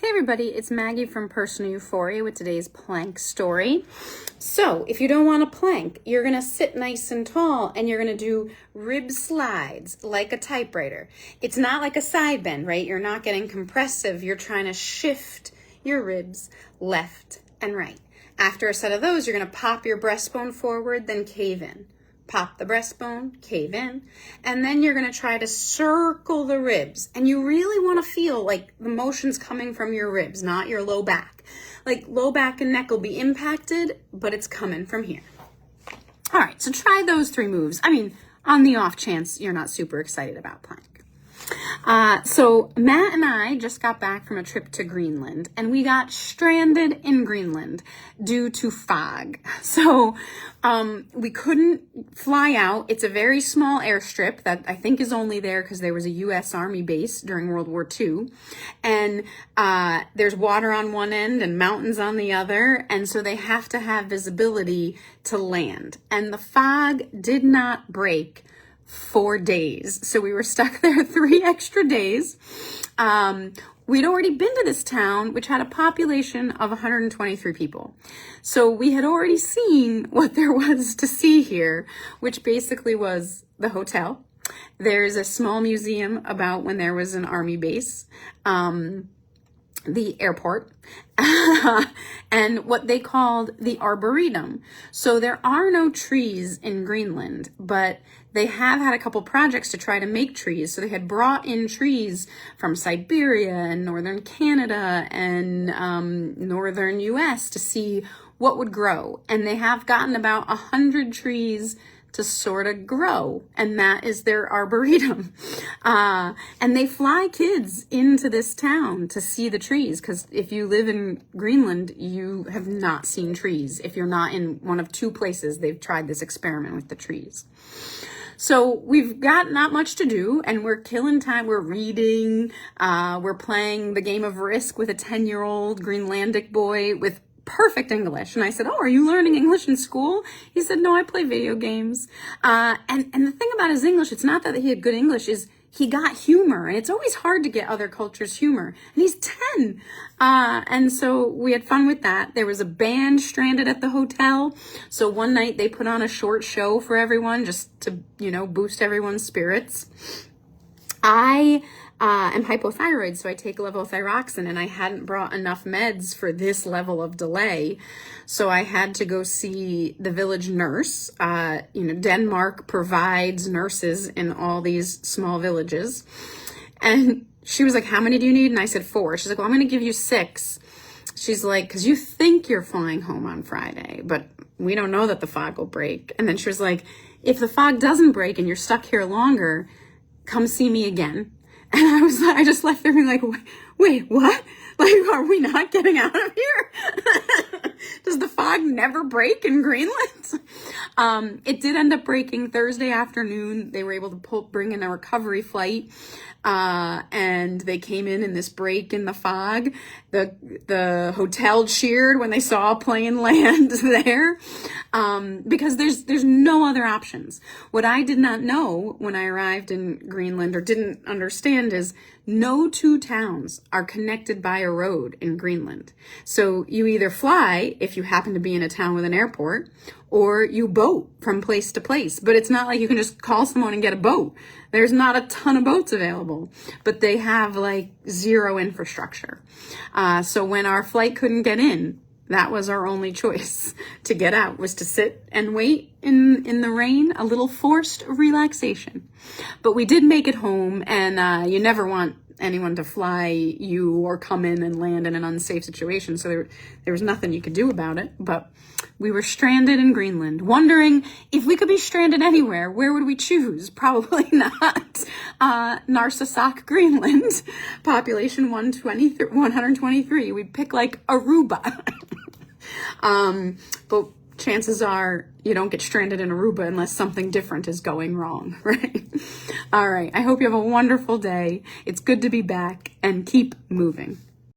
Hey everybody, it's Maggie from Personal Euphoria with today's plank story. So, if you don't want to plank, you're going to sit nice and tall and you're going to do rib slides like a typewriter. It's not like a side bend, right? You're not getting compressive. You're trying to shift your ribs left and right. After a set of those, you're going to pop your breastbone forward, then cave in. Pop the breastbone, cave in, and then you're going to try to circle the ribs. And you really want to feel like the motion's coming from your ribs, not your low back. Like low back and neck will be impacted, but it's coming from here. All right, so try those 3 moves. I mean, on the off chance you're not super excited about plank. So Matt and I just got back from a trip to Greenland, and we got stranded in Greenland due to fog. So we couldn't fly out. It's a very small airstrip that I think is only there because there was a U.S. Army base during World War II. And there's water on one end and mountains on the other, and so they have to have visibility to land. And the fog did not break 4 days. So we were stuck there 3 extra days. We'd already been to this town, which had a population of 123 people. So we had already seen what there was to see here, which basically was the hotel. There's a small museum about when there was an army base, the airport, and what they called the Arboretum. So there are no trees in Greenland, but they have had a couple projects to try to make trees. So they had brought in trees from Siberia and northern Canada and northern US to see what would grow. And they have gotten about 100 trees to sort of grow, and that is their arboretum. And they fly kids into this town to see the trees, because if you live in Greenland, you have not seen trees. If you're not in one of 2 places, they've tried this experiment with the trees. So we've got not much to do, and we're killing time. We're reading, we're playing the game of Risk with a 10-year-old Greenlandic boy with perfect English. And I said, "Oh, are you learning English in school?" He said, "No, I play video games." And the thing about his English, it's not that he had good English, is he got humor. And it's always hard to get other cultures' humor. And he's 10. And so we had fun with that. There was a band stranded at the hotel. So one night they put on a short show for everyone just to, boost everyone's spirits. I am hypothyroid, so I take levothyroxine, and I hadn't brought enough meds for this level of delay. So I had to go see the village nurse. Denmark provides nurses in all these small villages. And she was like, "How many do you need?" And I said 4. She's like, "Well, I'm going to give you 6. She's like, "Because you think you're flying home on Friday, but we don't know that the fog will break." And then she was like, "If the fog doesn't break and you're stuck here longer, come see me again." And I just left there being like, "Wait, what? Like, are we not getting out of here? Does the fog never break in Greenland?" It did end up breaking Thursday afternoon. They were able to bring in a recovery flight, and they came in this break in the fog. The hotel cheered when they saw a plane land there, because there's no other options. What I did not know when I arrived in Greenland, or didn't understand, is no 2 towns are connected by a road in Greenland. So you either fly if you happen to be in a town with an airport, or you boat from place to place. But it's not like you can just call someone and get a boat. There's not a ton of boats available, but they have like 0 infrastructure. So when our flight couldn't get in, that was our only choice to get out, was to sit and wait in the rain, a little forced relaxation. But we did make it home, and you never want anyone to fly you or come in and land in an unsafe situation. So there was nothing you could do about it. But we were stranded in Greenland, wondering if we could be stranded anywhere, where would we choose? Probably not Narsarsuaq, Greenland, population 123. We'd pick like Aruba. But chances are you don't get stranded in Aruba unless something different is going wrong, right? All right. I hope you have a wonderful day. It's good to be back, and keep moving.